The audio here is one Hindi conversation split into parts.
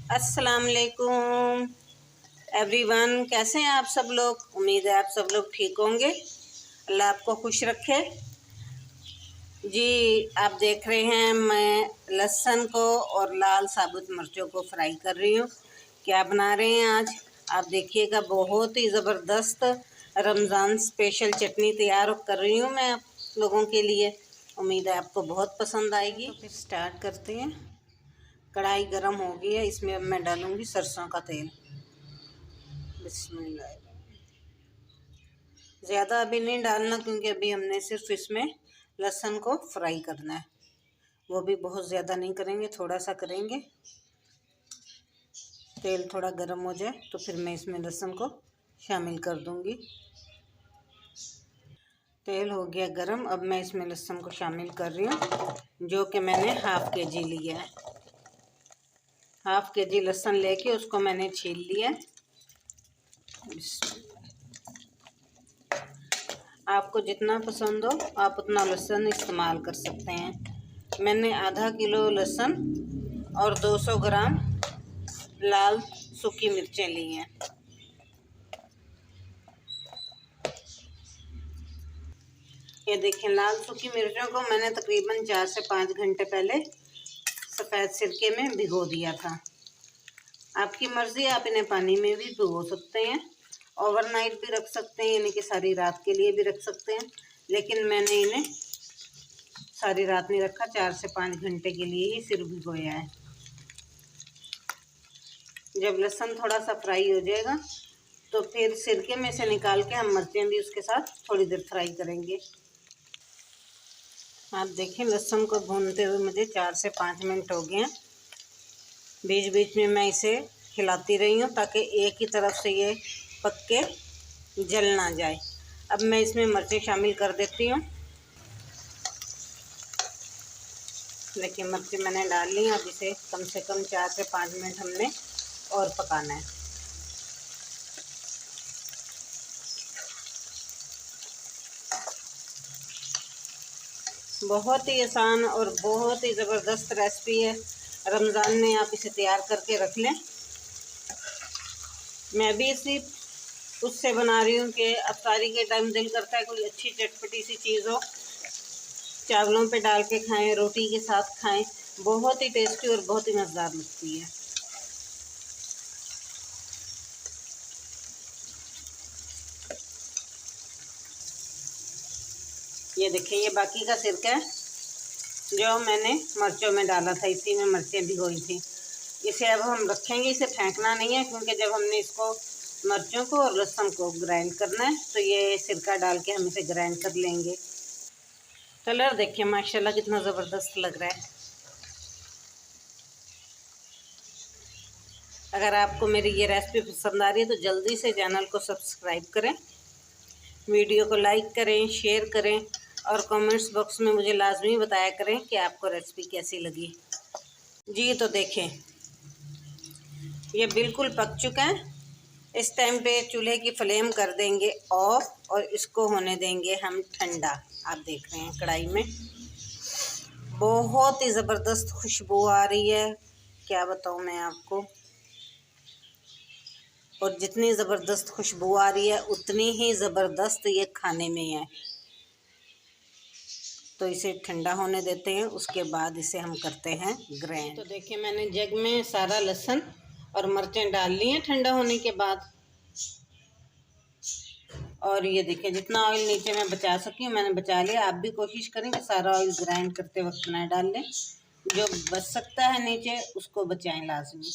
अस्सलाम वालेकुम एवरीवन, कैसे हैं आप सब लोग। उम्मीद है आप सब लोग ठीक होंगे। अल्लाह आपको खुश रखे। जी, आप देख रहे हैं मैं लहसुन को और लाल साबुत मिर्चों को फ्राई कर रही हूँ। क्या बना रहे हैं आज आप देखिएगा। बहुत ही ज़बरदस्त रमज़ान स्पेशल चटनी तैयार कर रही हूँ मैं आप लोगों के लिए। उम्मीद है आपको बहुत पसंद आएगी। तो फिर स्टार्ट करते हैं। कढ़ाई गरम हो गई है, इसमें अब मैं डालूंगी सरसों का तेल। बिस्मिल्लाह। ज़्यादा अभी नहीं डालना क्योंकि अभी हमने सिर्फ इसमें लहसुन को फ्राई करना है। वो भी बहुत ज़्यादा नहीं करेंगे, थोड़ा सा करेंगे। तेल थोड़ा गरम हो जाए तो फिर मैं इसमें लहसुन को शामिल कर दूंगी। तेल हो गया गरम, अब मैं इसमें लहसुन को शामिल कर रही हूँ, जो कि मैंने हाफ़ के जी लिया है। हाफ़ के जी लहसुन लेके उसको मैंने छील लिया है। आपको जितना पसंद हो आप उतना लहसुन इस्तेमाल कर सकते हैं। मैंने आधा किलो लहसुन और 200 ग्राम लाल सूखी मिर्चें ली हैं। ये देखें, लाल सूखी मिर्चों को मैंने तकरीबन 4 से 5 घंटे पहले सफ़ेद सिरके में भिगो दिया था। आपकी मर्ज़ी, आप इन्हें पानी में भी भिगो सकते हैं, ओवरनाइट भी रख सकते हैं, यानी कि सारी रात के लिए भी रख सकते हैं। लेकिन मैंने इन्हें सारी रात नहीं रखा, 4 से 5 घंटे के लिए ही सिर्फ भिगोया है। जब लहसुन थोड़ा सा फ्राई हो जाएगा तो फिर सिरके में से निकाल के हम मिर्चें भी उसके साथ थोड़ी देर फ्राई करेंगे। आप देखें, लहसुन को भूनते हुए मुझे 4 से 5 मिनट हो गए हैं। बीच बीच में मैं इसे हिलाती रही हूँ ताकि एक ही तरफ से ये पक के जल ना जाए। अब मैं इसमें मिर्चें शामिल कर देती हूँ। देखिए, मिर्चें मैंने डाल ली। अब इसे कम से कम 4 से 5 मिनट हमने और पकाना है। बहुत ही आसान और बहुत ही ज़बरदस्त रेसिपी है। रमज़ान में आप इसे तैयार करके रख लें। मैं भी इसी उससे बना रही हूँ कि अफ्तारी के टाइम दिल करता है कोई अच्छी चटपटी सी चीज़ हो, चावलों पे डाल के खाएं, रोटी के साथ खाएं। बहुत ही टेस्टी और बहुत ही मज़ेदार लगती है। ये देखिए, ये बाकी का सिरका है जो मैंने मिर्चों में डाला था, इसी में मिर्चें भिगोई थी। इसे अब हम रखेंगे, इसे फेंकना नहीं है, क्योंकि जब हमने इसको मिर्चों को और लहसुन को ग्राइंड करना है तो ये सिरका डाल के हम इसे ग्राइंड कर लेंगे। कलर देखिए माशाल्लाह कितना ज़बरदस्त लग रहा है। अगर आपको मेरी ये रेसिपी पसंद आ रही है तो जल्दी से चैनल को सब्सक्राइब करें, वीडियो को लाइक करें, शेयर करें और कमेंट्स बॉक्स में मुझे लाजमी बताया करें कि आपको रेसिपी कैसी लगी। जी, तो देखें, ये बिल्कुल पक चुका है। इस टाइम पे चूल्हे की फ्लेम कर देंगे ऑफ और इसको होने देंगे हम ठंडा। आप देख रहे हैं कढ़ाई में बहुत ही ज़बरदस्त खुशबू आ रही है, क्या बताऊँ मैं आपको। और जितनी ज़बरदस्त खुशबू आ रही है उतनी ही ज़बरदस्त ये खाने में है। तो इसे ठंडा होने देते हैं, उसके बाद इसे हम करते हैं ग्राइंड। तो देखिए, मैंने जग में सारा लहसुन और मिर्चें डाल ली हैं ठंडा होने के बाद। और ये देखिए, जितना ऑयल नीचे मैं बचा सकी मैंने बचा लिया। आप भी कोशिश करें कि सारा ऑयल ग्राइंड करते वक्त ना डाल लें, जो बच सकता है नीचे उसको बचाएं लाजमी।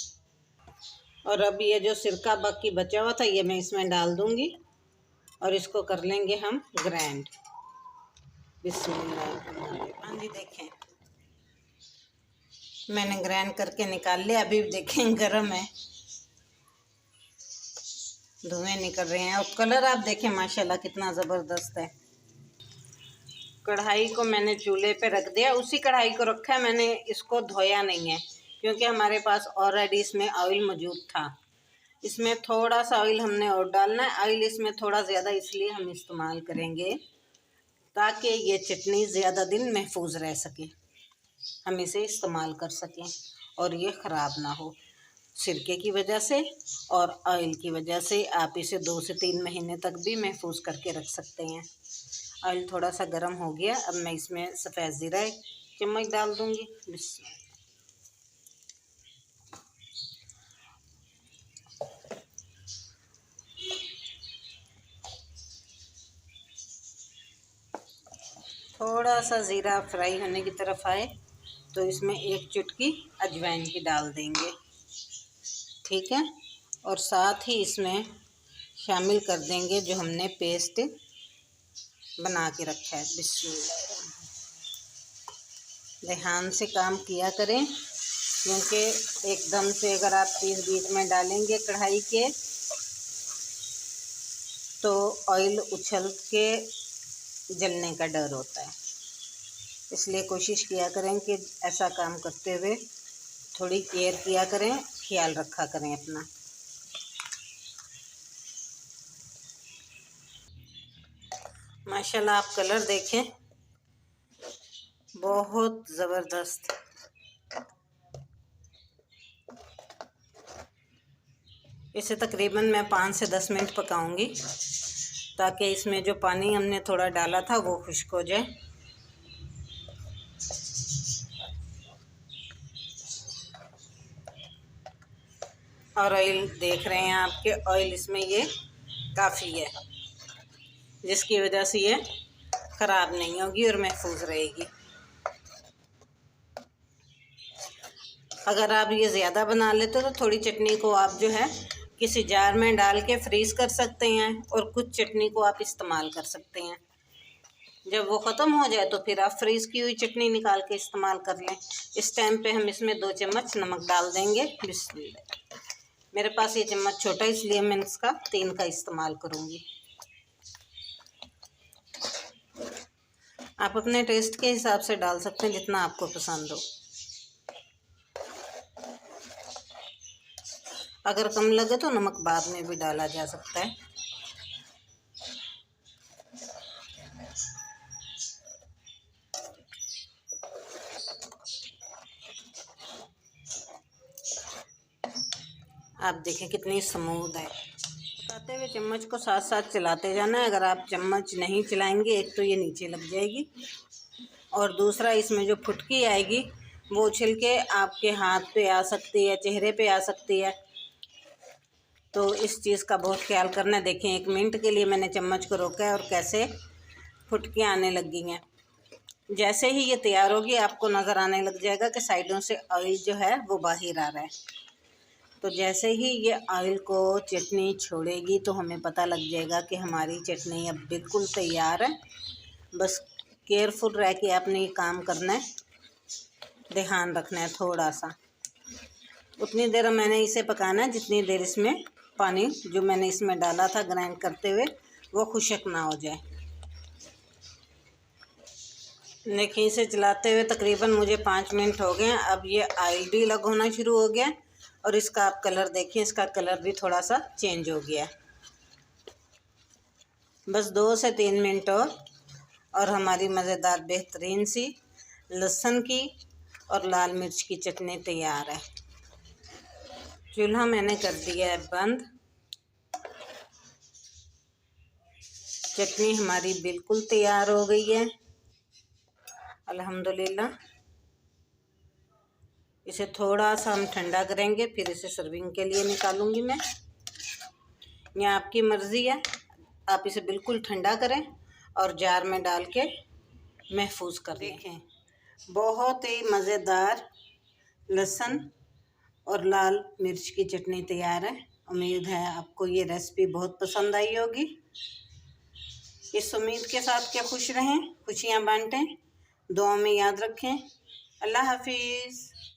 और अब ये जो सिरका बाकी बचा हुआ था ये मैं इसमें डाल दूंगी और इसको कर लेंगे हम ग्राइंड। बिस्मिल्लाह। हाँ जी, देखें मैंने ग्राइंड करके निकाल लिया। अभी देखें गरम है, धुएं निकल रहे हैं और कलर आप देखें माशाल्लाह कितना ज़बरदस्त है। कढ़ाई को मैंने चूल्हे पे रख दिया, उसी कढ़ाई को रखा है, मैंने इसको धोया नहीं है क्योंकि हमारे पास ऑलरेडी इसमें ऑयल मौजूद था। इसमें थोड़ा सा ऑयल हमने और डालना है। ऑयल इसमें थोड़ा ज़्यादा इसलिए हम इस्तेमाल करेंगे ताकि ये चटनी ज़्यादा दिन महफूज रह सके, हम इसे इस्तेमाल कर सकें और ये ख़राब ना हो। सिरके की वजह से और ऑयल की वजह से। आप इसे 2 से 3 महीने तक भी महफूज करके रख सकते हैं। ऑयल थोड़ा सा गर्म हो गया, अब मैं इसमें सफ़ेद ज़ीरा 1 चम्मच डाल दूँगी। थोड़ा सा ज़ीरा फ्राई होने की तरफ आए तो इसमें 1 चुटकी अजवाइन की डाल देंगे, ठीक है। और साथ ही इसमें शामिल कर देंगे जो हमने पेस्ट बना के रखा है। बिस्मिल्लाह, ध्यान से काम किया करें, क्योंकि एकदम से अगर आप चीज़ बीच में डालेंगे कढ़ाई के तो ऑयल उछल के जलने का डर होता है। इसलिए कोशिश किया करें कि ऐसा काम करते हुए थोड़ी केयर किया करें, ख्याल रखा करें अपना। माशाल्लाह, आप कलर देखें, बहुत ज़बरदस्त। इसे तकरीबन मैं 5 से 10 मिनट पकाऊंगी ताकि इसमें जो पानी हमने थोड़ा डाला था वो खुश्क हो जाए। और ऑयल देख रहे हैं आपके, ऑयल इसमें ये काफ़ी है, जिसकी वजह से ये ख़राब नहीं होगी और महफूज रहेगी। अगर आप ये ज़्यादा बना लेते तो थोड़ी चटनी को आप जो है किसी जार में डाल के फ्रीज़ कर सकते हैं और कुछ चटनी को आप इस्तेमाल कर सकते हैं। जब वो ख़त्म हो जाए तो फिर आप फ्रीज़ की हुई चटनी निकाल के इस्तेमाल कर लें। इस टाइम पे हम इसमें 2 चम्मच नमक डाल देंगे। बिस्मिल्लाह, मेरे पास ये चम्मच छोटा है इसलिए मैं इसका 3 का इस्तेमाल करूँगी। आप अपने टेस्ट के हिसाब से डाल सकते हैं, जितना आपको पसंद हो। अगर कम लगे तो नमक बाद में भी डाला जा सकता है। आप देखें कितनी स्मूथ है। पकाते हुए चम्मच को साथ साथ चलाते जाना है। अगर आप चम्मच नहीं चलाएंगे, एक तो ये नीचे लग जाएगी और दूसरा इसमें जो फुटकी आएगी वो उछल के आपके हाथ पे आ सकती है, चेहरे पे आ सकती है। तो इस चीज़ का बहुत ख्याल करना है। देखें, 1 मिनट के लिए मैंने चम्मच को रोका है और कैसे फुटकियाँ आने लगी हैं। जैसे ही ये तैयार होगी आपको नज़र आने लग जाएगा कि साइडों से ऑयल जो है वो बाहर आ रहा है। तो जैसे ही ये ऑयल को चटनी छोड़ेगी तो हमें पता लग जाएगा कि हमारी चटनी अब बिल्कुल तैयार है। बस केयरफुल रह के आपने ये काम करना है, ध्यान रखना है थोड़ा सा। उतनी देर मैंने इसे पकाना है जितनी देर इसमें पानी जो मैंने इसमें डाला था ग्राइंड करते हुए वो खुश्क ना हो जाए। देखिए, इसे चलाते हुए तकरीबन मुझे 5 मिनट हो गए। अब ये ऑयल भी अलग होना शुरू हो गया और इसका आप कलर देखिए, इसका कलर भी थोड़ा सा चेंज हो गया। बस 2 से 3 मिनट और हमारी मज़ेदार बेहतरीन सी लहसुन की और लाल मिर्च की चटनी तैयार है। चूल्हा मैंने कर दिया है बंद। चटनी हमारी बिल्कुल तैयार हो गई है अल्हम्दुलिल्लाह। इसे थोड़ा सा हम ठंडा करेंगे, फिर इसे सर्विंग के लिए निकालूंगी मैं। ये आपकी मर्ज़ी है, आप इसे बिल्कुल ठंडा करें और जार में डाल के महफूज कर लें। देखें, बहुत ही मज़ेदार लहसुन और लाल मिर्च की चटनी तैयार है। उम्मीद है आपको ये रेसिपी बहुत पसंद आई होगी। इस उम्मीद के साथ कि खुश रहें, खुशियाँ बांटें, दुआ में याद रखें। अल्लाह हाफिज़।